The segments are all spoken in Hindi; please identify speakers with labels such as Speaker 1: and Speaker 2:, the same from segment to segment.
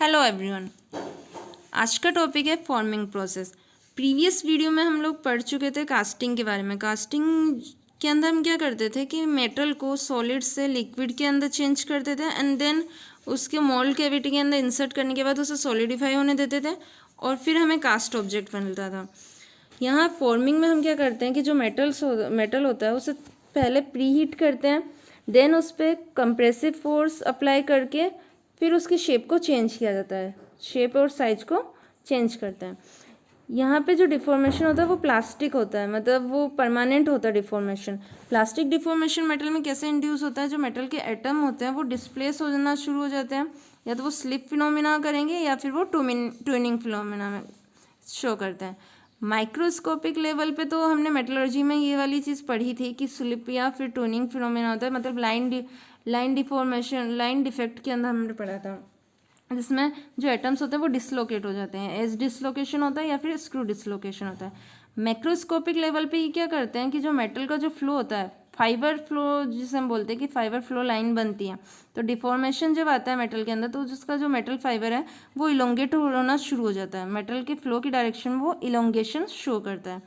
Speaker 1: Hello everyone. आज का टॉपिक है फॉर्मिंग प्रोसेस। प्रीवियस वीडियो में हम लोग पढ़ चुके थे कास्टिंग के बारे में। कास्टिंग के अंदर हम क्या करते थे कि मेटल को सॉलिड से लिक्विड के अंदर चेंज करते थे एंड देन उसके मोल्ड कैविटी के अंदर इंसर्ट करने के बाद उसे सॉलिडिफाई होने देते थे और फिर हमें कास्ट ऑब्जेक्ट मिलता था। यहाँ फॉर्मिंग में हम क्या करते हैं कि जो मेटल होता है उसे पहले प्री हीट करते हैं, देन उस पर कंप्रेसिव फोर्स अप्लाई करके फिर उसकी शेप को चेंज किया जाता है, शेप और साइज को चेंज करते हैं। यहाँ पे जो डिफॉर्मेशन होता है वो प्लास्टिक होता है, मतलब वो परमानेंट होता है डिफॉर्मेशन। प्लास्टिक डिफॉर्मेशन मेटल में कैसे इंड्यूस होता है, जो मेटल के एटम होते हैं वो डिस्प्लेस हो जाना शुरू हो जाते हैं, या तो वो स्लिप फिनोमिना करेंगे या फिर वो ट्विनिंग फिनोमिना में शो करते हैं। माइक्रोस्कोपिक लेवल पे तो हमने मेटलर्जी में ये वाली चीज़ पढ़ी थी कि स्लिप या फिर ट्विनिंग फिनोमिना होता है, मतलब लाइन डिफॉर्मेशन, लाइन डिफेक्ट के अंदर हमने पढ़ा था, जिसमें जो एटम्स होते हैं वो डिसलोकेट हो जाते हैं। एज डिसलोकेशन होता है या फिर स्क्रू डिसलोकेशन होता है। मैक्रोस्कोपिक लेवल पे ये क्या करते हैं कि जो मेटल का जो फ्लो होता है, फाइबर फ्लो जिसे हम बोलते हैं कि फाइबर फ्लो लाइन बनती है, तो डिफॉर्मेशन जब आता है मेटल के अंदर तो जिसका जो मेटल फाइबर है वो इलोंगेट होना शुरू हो जाता है। मेटल के फ्लो की डायरेक्शन वो इलोंगेशन शो करता है।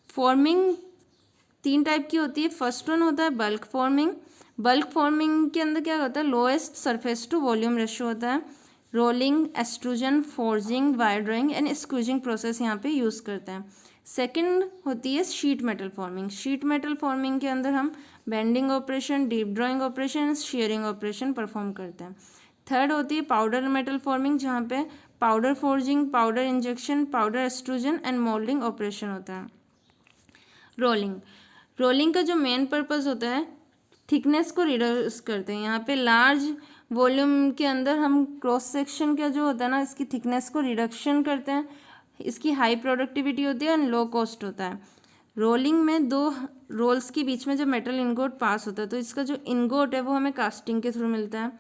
Speaker 1: फॉर्मिंग 3 टाइप की होती है। फर्स्ट वन होता है बल्क फॉर्मिंग। बल्क फॉर्मिंग के अंदर क्या होता है, lowest surface to volume ratio होता है। Rolling, extrusion, forging, wire drawing and squeezing process यहाँ पे यूज़ करते हैं। सेकंड होती है sheet metal forming. Sheet metal forming के अंदर हम bending operation, deep drawing operation, shearing operation perform करते हैं। थर्ड होती है पाउडर मेटल फॉर्मिंग, जहाँ पे powder forging, powder injection, powder extrusion and moulding operation होता है। रोलिंग का जो मेन पर्पस होता है थिकनेस को रिड्यूस करते हैं। यहाँ पे लार्ज वॉल्यूम के अंदर हम क्रॉस सेक्शन का जो होता है ना, इसकी थिकनेस को रिडक्शन करते हैं। इसकी हाई प्रोडक्टिविटी होती है एंड लो कॉस्ट होता है। रोलिंग में 2 रोल्स के बीच में जब मेटल इनगोट पास होता है तो इसका जो इनगोट है वो हमें कास्टिंग के थ्रू मिलता है।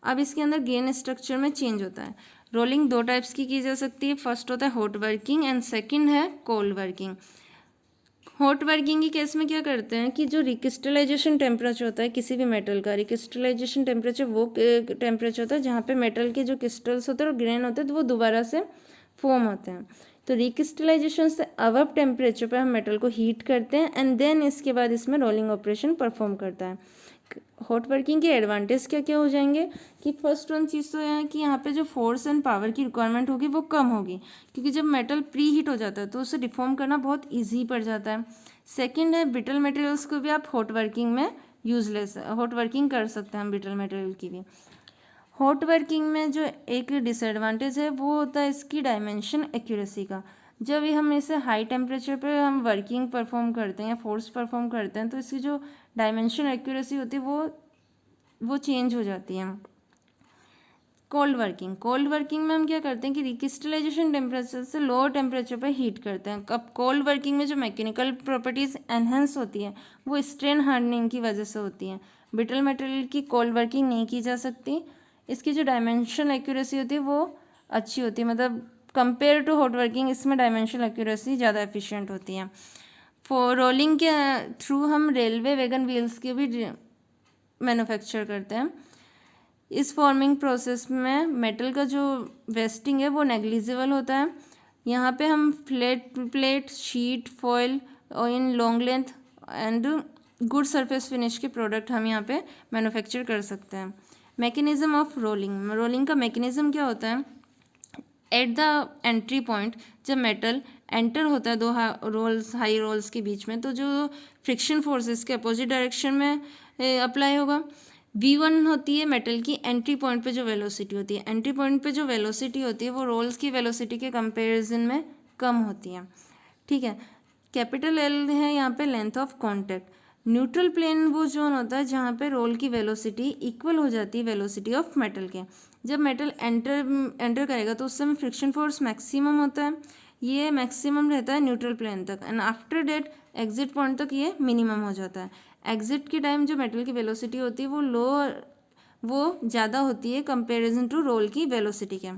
Speaker 1: अब इसके अंदर गेन स्ट्रक्चर में चेंज होता है। रोलिंग 2 टाइप्स की जा सकती है। फर्स्ट होता है हॉट वर्किंग एंड सेकेंड है कोल्ड वर्किंग। हॉट वर्किंग के केस में क्या करते हैं कि जो रिक्रिस्टलाइजेशन टेम्परेचर होता है किसी भी मेटल का, रिक्रिस्टलाइजेशन टेम्परेचर वो टेम्परेचर होता है जहाँ पे मेटल के जो क्रिस्टल्स होते हैं और ग्रेन होते हैं तो वो दोबारा से फॉर्म होते हैं। तो रिक्रिस्टलाइजेशन से अबव टेम्परेचर पर हम मेटल को हीट करते हैं एंड देन इसके बाद इसमें रोलिंग ऑपरेशन परफॉर्म करता है। हॉट वर्किंग के एडवांटेज क्या क्या हो जाएंगे कि फर्स्ट वन चीज़ तो यह है कि यहाँ पे जो फोर्स एंड पावर की रिक्वायरमेंट होगी वो कम होगी, क्योंकि जब मेटल प्री हीट हो जाता है तो उसे डिफॉर्म करना बहुत इजी पड़ जाता है। सेकंड है ब्रिटल मटेरियल्स को भी आप हॉट वर्किंग में हॉट वर्किंग कर सकते हैं हम ब्रिटल मटेरियल की भी। हॉट वर्किंग में जो एक डिसएडवांटेज है वो होता है इसकी डायमेंशन एक्यूरेसी का। जब हम इसे हाई टेम्परेचर पर हम वर्किंग परफॉर्म करते हैं या फोर्स परफॉर्म करते हैं तो इसकी जो डायमेंशन एक्यूरेसी होती है वो चेंज हो जाती है। कोल्ड वर्किंग में हम क्या करते हैं कि रिक्रिस्टलाइजेशन टेम्परेचर से लोअर टेम्परेचर पर हीट करते हैं। अब कोल्ड वर्किंग में जो मैकेनिकल प्रॉपर्टीज़ एनहेंस होती है वो स्ट्रेन हार्डनिंग की वजह से होती हैं। ब्रिटल मटेरियल की कोल्ड वर्किंग नहीं की जा सकती। इसकी जो डायमेंशन एक्यूरेसी होती है वो अच्छी होती है, मतलब कंपेयर टू हॉट वर्किंग इसमें डायमेंशन एक्यूरेसी ज़्यादा एफिशिएंट होती है। फॉर रोलिंग के थ्रू हम रेलवे वैगन व्हील्स के भी मैन्युफैक्चर करते हैं। इस फॉर्मिंग प्रोसेस में मेटल का जो वेस्टिंग है वो नेग्लिजिबल होता है। यहाँ पे हम प्लेट, शीट, फॉयल और in long length and good surface finish के प्रोडक्ट हम यहाँ पे मैन्युफैक्चर कर सकते हैं। मैकेनिज्म ऑफ रोलिंग का मैकेनिज्म क्या होता है, एट द एंट्री पॉइंट जब मेटल एंटर होता है 2 हाई रोल्स के बीच में, तो जो फ्रिक्शन फोर्स इसके अपोजिट डायरेक्शन में अप्लाई होगा। V1 होती है मेटल की एंट्री पॉइंट पे जो वेलोसिटी होती है। एंट्री पॉइंट पे जो वेलोसिटी होती है वो रोल्स की वेलोसिटी के कंपैरिजन में कम होती है, ठीक है। कैपिटल L है यहाँ पे length of contact. Neutral plane वो जोन होता है जहाँ पे रोल की वेलोसिटी इक्वल हो जाती है वेलोसिटी ऑफ मेटल के। जब मेटल एंटर करेगा तो उस समय फ्रिक्शन फोर्स मैक्सिमम होता है, ये मैक्सिमम रहता है न्यूट्रल प्लेन तक and after that exit point तक ये मिनिमम हो जाता है। एग्जिट के टाइम जो मेटल की वेलोसिटी होती है वो ज़्यादा होती है कंपैरिजन टू रोल की वेलोसिटी के।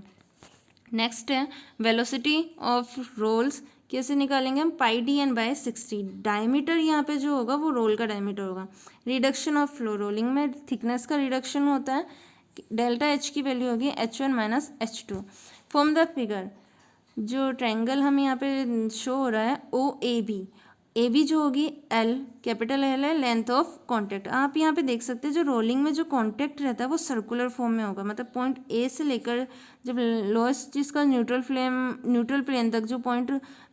Speaker 1: नेक्स्ट है वेलोसिटी ऑफ रोल्स, कैसे निकालेंगे हम, पाई डी एन बाय 60। डायमीटर यहाँ पे जो होगा वो रोल का डायमीटर होगा। रिडक्शन ऑफ फ्लो, रोलिंग में थिकनेस का रिडक्शन होता है डेल्टा एच की वैल्यू होगी H1 minus H2। Form the figure, जो ट्रायंगल हमें यहाँ पे शो हो रहा है ओ ए बी जो होगी एल, कैपिटल एल है लेंथ ऑफ कॉन्टैक्ट। आप यहाँ पे देख सकते हैं जो रोलिंग में जो कॉन्टैक्ट रहता है वो सर्कुलर फॉर्म में होगा, मतलब पॉइंट ए से लेकर जब लोएस्ट जिसका न्यूट्रल प्लेन तक जो पॉइंट,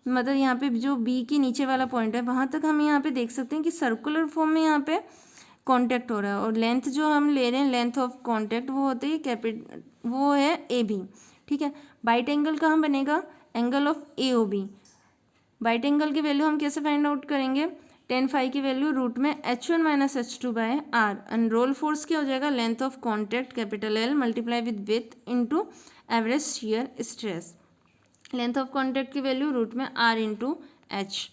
Speaker 1: मतलब यहाँ पे जो बी के नीचे वाला पॉइंट है वहाँ तक हम यहाँ पे देख सकते हैं कि सर्कुलर फॉर्म में यहाँ पे कॉन्टैक्ट हो रहा है। और लेंथ जो हम ले रहे हैं, लेंथ ऑफ कॉन्टैक्ट, वो होती है वो है ए बी, ठीक है। बाइट एंगल कहाँ बनेगा, angle of A O B. Bite angle की वैल्यू हम कैसे फाइंड आउट करेंगे, tan फाई की वैल्यू रूट में H1 minus H2 by R, and roll force क्या हो जाएगा, length of contact capital L multiply with with into average shear stress. Length of contact की वैल्यू रूट में आर इंटू एच।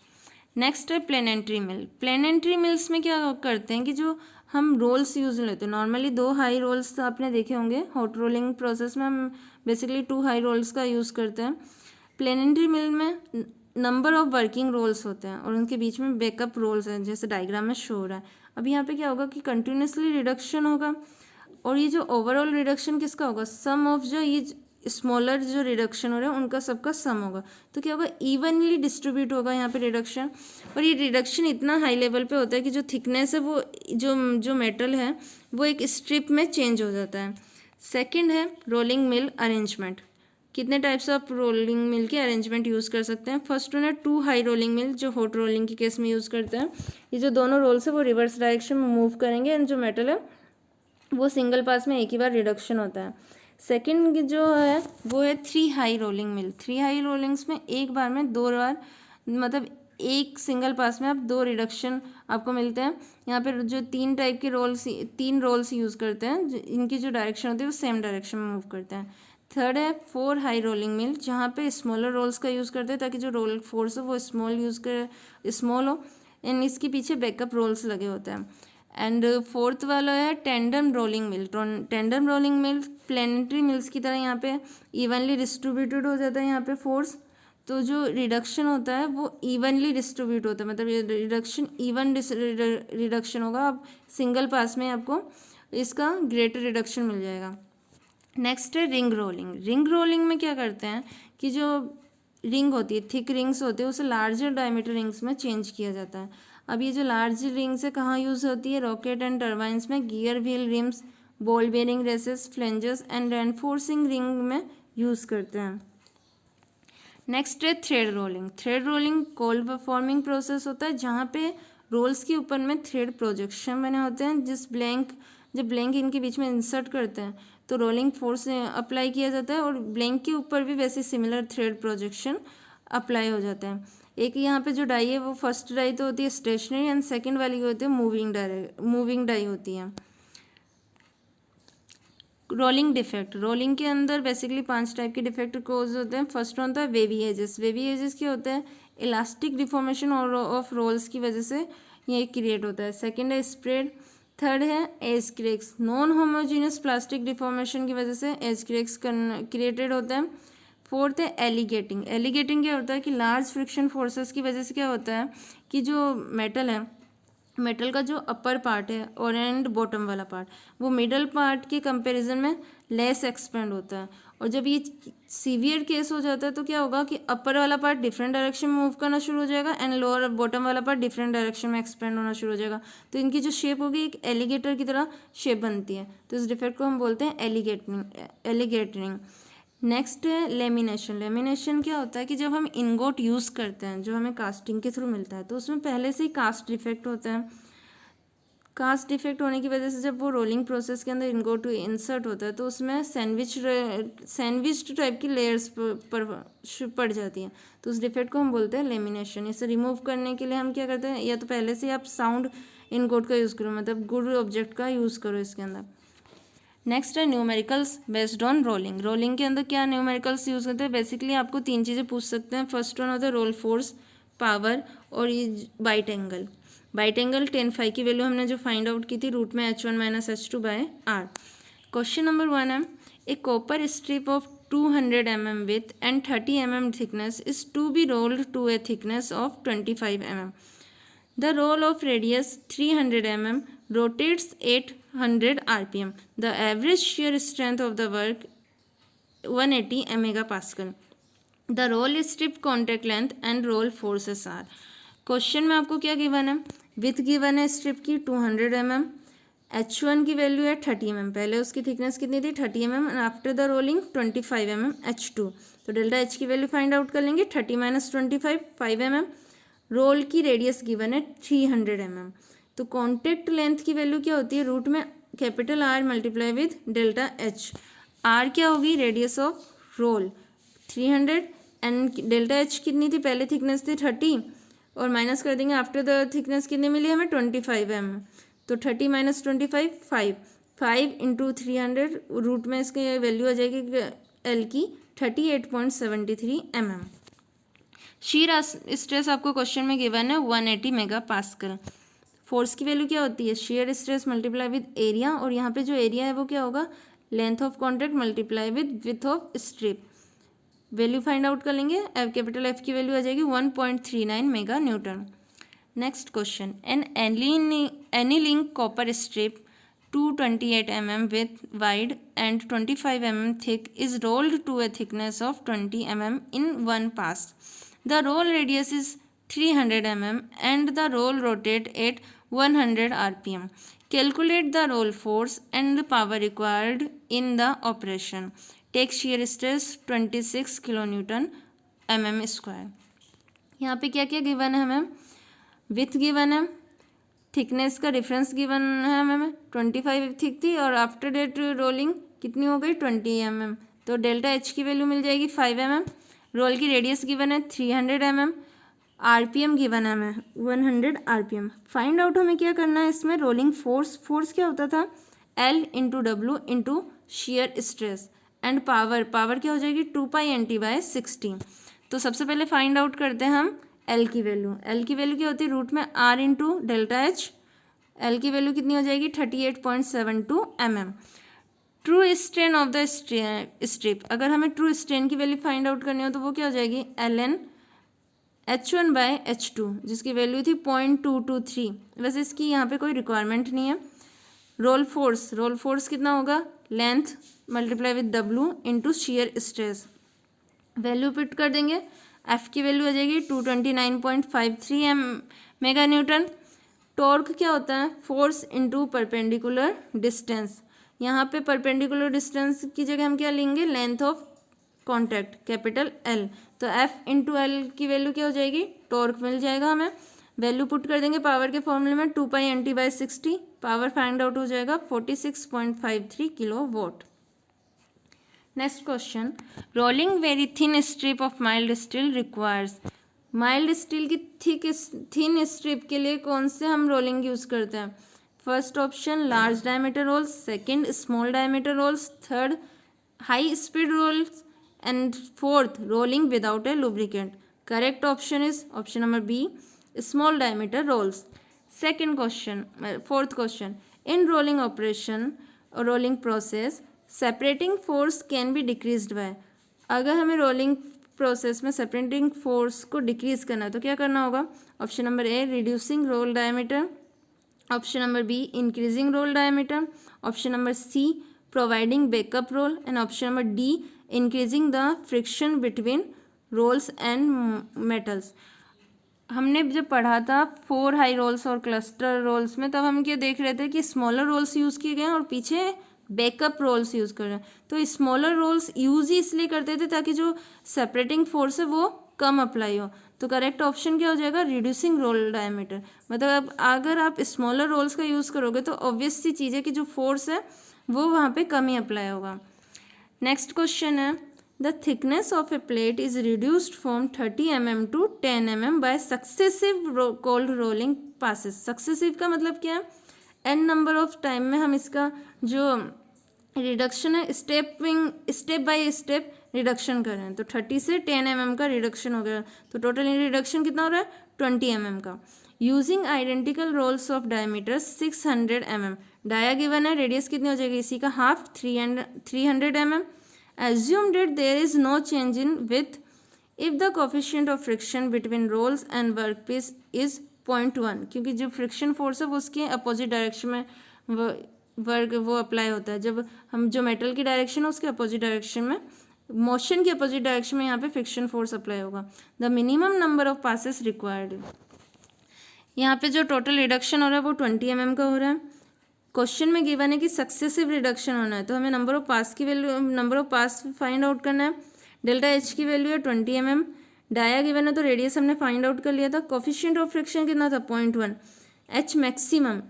Speaker 1: नेक्स्ट है प्लेनेंट्री मिल। प्लेनेंट्री मिल्स में क्या करते हैं कि जो हम रोल्स यूज लेते हैं, नॉर्मली 2 हाई रोल्स तो आपने देखे होंगे, हॉट रोलिंग प्रोसेस में हम बेसिकली 2 हाई रोल्स का यूज़ करते हैं। प्लेनेंट्री मिल में नंबर ऑफ वर्किंग रोल्स होते हैं और उनके बीच में बैकअप रोल्स हैं, जैसे डायग्राम में शो हो रहा है। अब यहाँ पे क्या होगा कि कंटिन्यूसली रिडक्शन होगा, और ये जो ओवरऑल रिडक्शन किसका होगा, सम ऑफ जो ये स्मॉलर जो रिडक्शन हो रहा है उनका सबका सम होगा। तो क्या होगा, इवनली डिस्ट्रीब्यूट होगा यहाँ पे रिडक्शन, और ये रिडक्शन इतना हाई लेवल पे होता है कि जो थिकनेस है वो जो मेटल है वो एक स्ट्रिप में चेंज हो जाता है। सेकेंड है रोलिंग मिल अरेंजमेंट। कितने टाइप्स ऑफ रोलिंग मिल के अरेंजमेंट यूज़ कर सकते हैं। फर्स्ट वन है 2 हाई रोलिंग मिल, जो हॉट रोलिंग के केस में यूज़ करते हैं। ये जो दोनों रोल्स है वो रिवर्स डायरेक्शन में मूव करेंगे एंड जो मेटल है वो सिंगल पास में एक ही बार रिडक्शन होता है। सेकेंड जो है वो है 3 हाई रोलिंग मिल। 3 हाई रोलिंग्स में एक बार में 2 बार, मतलब एक सिंगल पास में आप 2 रिडक्शन आपको मिलते हैं। यहाँ पे जो 3 टाइप के तीन रोल्स यूज़ करते हैं, इनकी जो डायरेक्शन होती है वो सेम डायरेक्शन में मूव करते हैं। थर्ड है 4 हाई रोलिंग मिल, जहाँ पे स्मॉलर रोल्स का यूज़ करते हैं ताकि जो रोल फोर्स हो वो स्मॉल हो, एंड इसके पीछे बैकअप रोल्स लगे होते हैं। एंड फोर्थ वाला है tandem rolling mill. Tandem rolling mill planetary mills की तरह यहाँ पे इवनली डिस्ट्रीब्यूटेड हो जाता है यहाँ पे फोर्स, तो जो रिडक्शन होता है वो इवनली डिस्ट्रीब्यूट होता है, मतलब ये रिडक्शन इवन रिडक्शन होगा। अब सिंगल पास में आपको इसका ग्रेटर रिडक्शन मिल जाएगा। नेक्स्ट है रिंग रोलिंग। रिंग रोलिंग में क्या करते हैं कि जो रिंग होती है, थिक रिंग्स होती है, उसे लार्जर डायमीटर रिंग्स में चेंज किया जाता है। अब ये जो लार्ज रिंग्स है कहाँ यूज़ होती है, रॉकेट एंड टर्बाइंस में, gear wheel rims, ball bearing races, flangers and reinforcing ring में यूज़ करते हैं। नेक्स्ट है thread rolling. Thread rolling cold forming process होता है, जहाँ पे रोल्स के ऊपर में थ्रेड प्रोजेक्शन बने होते हैं। जब ब्लैंक इनके बीच में इंसर्ट करते हैं तो रोलिंग फोर्स अप्लाई किया जाता है, और ब्लैंक के ऊपर भी वैसे सिमिलर थ्रेड प्रोजेक्शन अप्लाई हो जाता है। एक यहाँ पे जो डाई है वो फर्स्ट डाई तो होती है स्टेशनरी, एंड सेकंड वाली होती है मूविंग डाई होती है। Rolling defect. रोलिंग के अंदर बेसिकली 5 टाइप के डिफेक्ट कोज होते हैं। फर्स्ट वन होता है वेवी एजेस। वेवी एजेस क्या होता है, इलास्टिक डिफॉर्मेशन ऑफ रोल्स की वजह से ये क्रिएट होता है। सेकेंड है स्प्रेड। थर्ड है edge cracks. Non homogeneous plastic deformation की वजह से एज क्रैक्स क्रिएटेड होते हैं। फोर्थ है एलिगेटिंग। एलिगेटिंग क्या होता है कि लार्ज फ्रिक्शन फोर्सेस की वजह से क्या होता है कि जो मेटल का जो अपर पार्ट है और एंड बॉटम वाला पार्ट, वो मिडल पार्ट के कंपैरिजन में लेस एक्सपेंड होता है। और जब ये सीवियर केस हो जाता है तो क्या होगा कि अपर वाला पार्ट डिफरेंट डायरेक्शन में मूव करना शुरू हो जाएगा एंड लोअर बॉटम वाला पार्ट डिफरेंट डायरेक्शन में एक्सपेंड होना शुरू हो जाएगा। तो इनकी जो शेप होगी एक एलिगेटर की तरह शेप बनती है, तो इस डिफेक्ट को हम बोलते हैं एलिगेटरिंग। नेक्स्ट है लेमिनेशन। लेमिनेशन क्या होता है कि जब हम इनगोट यूज़ करते हैं, जो हमें कास्टिंग के थ्रू मिलता है, तो उसमें पहले से ही कास्ट डिफेक्ट होता है। कास्ट डिफेक्ट होने की वजह से जब वो रोलिंग प्रोसेस के अंदर इनगोट इंसर्ट होता है तो उसमें सैंडविच टाइप की लेयर्स पड़ जाती हैं, तो उस डिफेक्ट को हम बोलते हैं लेमिनेशन। इसे रिमूव करने के लिए हम क्या करते हैं, या तो पहले से आप साउंड इनगोट का यूज़ करो, मतलब गुड ऑब्जेक्ट का यूज़ करो इसके अंदर। नेक्स्ट है numericals based on rolling. Rolling के अंदर क्या न्यूमेरिकल्स यूज़ करते हैं, बेसिकली आपको 3 चीज़ें पूछ सकते हैं। फर्स्ट वन होता है रोल फोर्स, पावर और ये bite angle. Bite angle tan phi की वैल्यू हमने जो फाइंड आउट की थी रूट में H1 minus H2 by R। Question number 1 है, a copper strip of 200 mm width and 30 mm thickness is to be rolled to a thickness of 25 mm. The roll of radius 300 mm rotates at 100 RPM. The average shear strength of the work 180 MPa. The roll strip contact length and roll forces are. Question में आपको क्या गिवन है, विथ गिवन है स्ट्रिप की 200 mm, H1 की वैल्यू है 30 mm, पहले उसकी थिकनेस कितनी थी 30 mm, and after the rolling 25 mm H2. तो डेल्टा H की वैल्यू फाइंड आउट कर लेंगे, 30 - 25 5 mm. रोल की रेडियस गिवन है 300 mm. तो कॉन्टेक्ट लेंथ की वैल्यू क्या होती है, रूट में capital R multiply with delta H. R क्या होगी, radius of roll 300 and delta H कितनी थी, पहले थिकनेस थी 30 और माइनस कर देंगे आफ्टर द थिकनेस कितनी मिली हमें 25 mm. तो 30 - 25 5 इंटू 300, रूट में इसकी वैल्यू आ जाएगी एल की 38.73 mm. शीर स्ट्रेस आपको क्वेश्चन में गिवन है 180 MPa. फोर्स की वैल्यू क्या होती है, shear stress multiply with area, और यहाँ पे जो एरिया है वो क्या होगा, length of contract multiply with width of strip. Value find out कर लेंगे, कैपिटल एफ की वैल्यू आ जाएगी 1.39 mega Newton. Next question, any link copper strip 228 mm with wide and 25 mm thick is rolled to a thickness of 20 mm in one pass. The roll radius is 300 mm and the roll rotate at 100 RPM. Calculate the roll force and the power required in the operation. Take shear stress 26 kN mm². यहाँ पे क्या क्या गिवन है हमें, विथ गिवन है, थिकनेस का डिफरेंस गिवन है हमें 25 थिक थी और आफ्टर डेट रोलिंग कितनी हो गई 20 mm. तो डेल्टा H की वैल्यू मिल जाएगी 5 mm. रोल की रेडियस गिवन है 300 mm. RPM गिवन है हमें 100 RPM. फाइंड आउट हमें क्या करना है इसमें, रोलिंग फोर्स क्या होता था, L into W into shear stress, and power क्या हो जाएगी 2π/NT/60. तो सबसे पहले फाइंड आउट करते हैं हम L की वैल्यू. L की वैल्यू क्या होती है, रूट में R into delta H. L की वैल्यू कितनी हो जाएगी 38.72 mm. True strain of the strip, अगर हमें ट्रू स्ट्रेन की वैल्यू फाइंड आउट करनी हो तो वो क्या हो जाएगी ln H1/H2, जिसकी वैल्यू थी 0.223. वैसे इसकी यहाँ पे कोई रिक्वायरमेंट नहीं है. रोल फोर्स कितना होगा, length multiply with W into shear stress. Value put कर देंगे, F की वैल्यू आ जाएगी 229.53 मेगा न्यूटन. टॉर्क क्या होता है, फोर्स इंटू परपेंडिकुलर डिस्टेंस. यहाँ पे परपेंडिकुलर डिस्टेंस की जगह हम क्या लेंगे, length of contact capital L. तो F इंटू L की वैल्यू क्या हो जाएगी, टॉर्क मिल जाएगा हमें. वैल्यू पुट कर देंगे पावर के फॉर्मूले में 2π/NT/60. पावर फाइंड आउट हो जाएगा 46.53 kilowatt. Next question, rolling very thin strip of mild steel requires. Mild steel की थिन स्ट्रिप के लिए कौन से हम रोलिंग यूज करते हैं, first option large diameter rolls, second small diameter rolls, third high speed rolls, and fourth rolling without a lubricant. Correct option is option number B, small diameter rolls. Fourth question, in rolling operation और rolling process separating force can be decreased bye. अगर हमें रोलिंग प्रोसेस में सेपरेटिंग फोर्स को डिक्रीज करना है तो क्या करना होगा, option number A reducing roll diameter, option number B increasing roll diameter, option number C providing backup roll, and option number D increasing the friction between rolls and metals. हमने जब पढ़ा था 4 हाई रोल्स और क्लस्टर रोल्स में, तब हम क्या देख रहे थे कि स्मॉलर रोल्स यूज़ किए गए हैं और पीछे बैकअप रोल्स यूज़ कर रहे हैं. तो स्मॉलर रोल्स यूज़ ही इसलिए करते थे ताकि जो सेपरेटिंग फोर्स है वो कम अप्लाई हो. तो करेक्ट ऑप्शन क्या हो जाएगा, रिड्यूसिंग रोल डायमीटर. मतलब अगर आप स्मॉलर रोल्स का यूज़ करोगे तो ऑब्वियस सी चीज़ है कि जो फोर्स है वो वहाँ पे कम ही अप्लाई होगा. नेक्स्ट क्वेश्चन है, the thickness of a plate is reduced from 30 mm to 10 mm by successive cold rolling passes. Successive का मतलब क्या है, n नंबर ऑफ टाइम में हम इसका जो रिडक्शन है स्टेप बाय स्टेप रिडक्शन कर रहे हैं. तो 30 से 10 mm का रिडक्शन हो गया, तो टोटल रिडक्शन कितना हो रहा है 20 mm का. Using identical rolls of diameter 600 mm. Dia given है, रेडियस कितनी हो जाएगी इसी का half 300 mm. Assume that there is no change in width if the coefficient of friction between rolls and workpiece is 0.1. क्योंकि जो फ्रिक्शन फोर्स है वो उसके अपोजिट डायरेक्शन में वर्क वो अप्लाई होता है जब हम जो मेटल की डायरेक्शन है उसके अपोजिट डायरेक्शन में, मोशन के अपोजिट डायरेक्शन में यहाँ पे फ्रिक्शन फोर्स अप्लाई होगा। The minimum number of passes required, यहाँ पे जो टोटल रिडक्शन हो रहा है वो 20 mm का हो रहा है। क्वेश्चन में गिवन है कि सक्सेसिव रिडक्शन होना है, तो हमें नंबर ऑफ पास की value, number of pass find out करना है। डेल्टा एच की वैल्यू है 20 mm, डाया गिवन है तो रेडियस हमने फाइंड आउट कर लिया था। कोफिशिएंट ऑफ फ्रिक्शन कितना था 0.1। एच मैक्सिमम,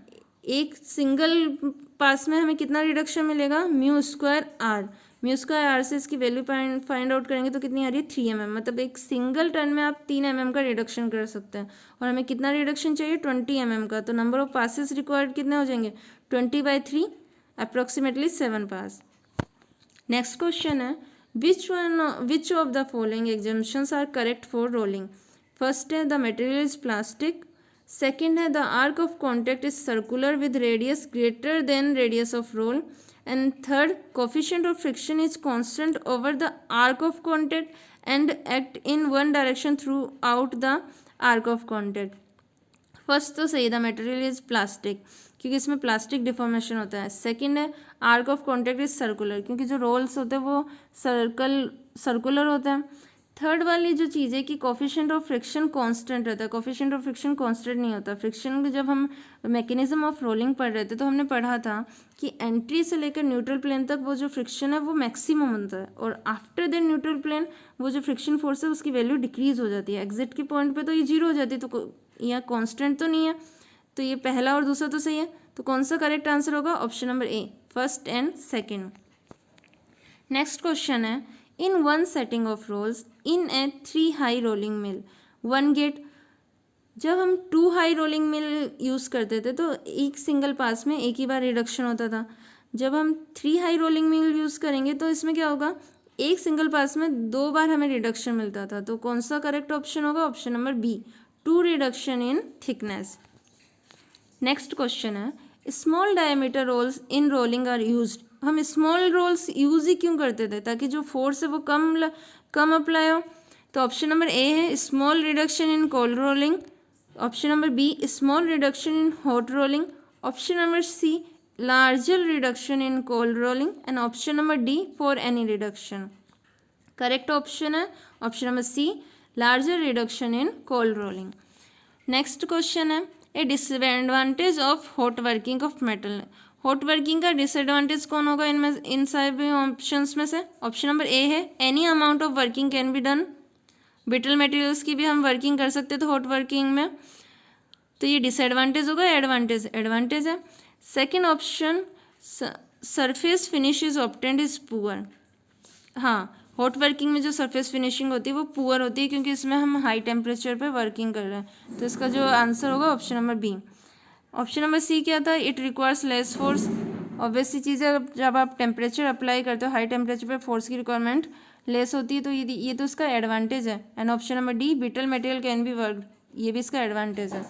Speaker 1: एक सिंगल पास में हमें कितना रिडक्शन मिलेगा mu square R, mu square R से इसकी वैल्यू फाइंड आउट करेंगे तो कितनी आ रही है 3 mm, मतलब एक सिंगल टर्न में आप 3 mm का रिडक्शन कर सकते हैं। और हमें कितना रिडक्शन चाहिए 20 mm का, तो नंबर ऑफ पासेस रिक्वायर्ड कितने हो जाएंगे 20/3 अप्रोक्सीमेटली 7 पास। नेक्स्ट क्वेश्चन है which of the following exemptions are correct for rolling. First है the material is plastic, second है the arc of contact is circular with radius greater than radius of roll, and third coefficient of friction is constant over the arc of contact and act in one direction throughout the arc of contact। First तो सही, द मटेरियल इज प्लास्टिक क्योंकि इसमें प्लास्टिक डिफॉर्मेशन होता है। सेकंड है arc of contact is circular क्योंकि जो रोल्स होते हैं वो सर्कुलर होता है। थर्ड वाली जो चीज़ है कि कोफिशिएंट ऑफ फ्रिक्शन कांस्टेंट रहता है, कोफिशिएंट ऑफ फ्रिक्शन कांस्टेंट नहीं होता। फ्रिक्शन जब हम मैकेनिज्म ऑफ रोलिंग पढ़ रहे थे तो हमने पढ़ा था कि एंट्री से लेकर न्यूट्रल प्लेन तक वो जो फ्रिक्शन है वो मैक्सिमम होता है और आफ्टर देन न्यूट्रल प्लेन वो जो फ्रिक्शन फोर्स है उसकी वैल्यू डिक्रीज हो जाती है। एग्जिट के पॉइंट पे तो ये 0 हो जाती है, तो यहाँ कांस्टेंट तो नहीं है, तो ये पहला और दूसरा तो सही है। तो कौन सा करेक्ट आंसर होगा option number A, first and second. Next question है in one setting of rolls in a 3 high rolling mill 1 gets. जब हम 2 हाई रोलिंग मिल यूज़ करते थे तो एक सिंगल पास में एक ही बार रिडक्शन होता था। जब हम 3 हाई रोलिंग मिल यूज़ करेंगे तो इसमें क्या होगा, एक सिंगल पास में 2 बार हमें रिडक्शन मिलता था। तो कौन सा करेक्ट ऑप्शन होगा option number B, 2 reduction in thickness. Next question है small diameter rolls in rolling are used. हम स्मॉल रोल्स यूज़ ही क्यों करते थे, ताकि जो फोर्स है वो कम अप्लाई हो। तो ऑप्शन नंबर ए है small reduction in cold rolling, option number B small reduction in hot rolling, option number C larger reduction in cold rolling and option number D for any reduction. Correct option है option number C larger reduction in cold rolling. Next question है a disadvantage of hot working of metal. Hot working का डिसएडवांटेज कौन होगा इनमें, इन सभी ऑप्शंस में से। ऑप्शन नंबर ए है any amount of working can be done, brittle materials की भी हम वर्किंग कर सकते थे हॉट वर्किंग में, तो ये डिसएडवांटेज होगा एडवांटेज है। Second option surface finish is obtained is poor. हाँ, हॉट वर्किंग में जो सरफेस फिनिशिंग होती है वो पुअर होती है क्योंकि इसमें हम हाई टेम्परेचर पे वर्किंग कर रहे हैं, तो इसका जो आंसर होगा option number B. Option number C क्या था, it requires less force. Obviously चीज़ है जब आप टेम्परेचर अप्लाई करते हो हाई टेम्परेचर पे फोर्स की रिक्वायरमेंट लेस होती है, तो ये तो इसका एडवांटेज है। And option number D brittle material can be work, ये भी इसका एडवांटेज है।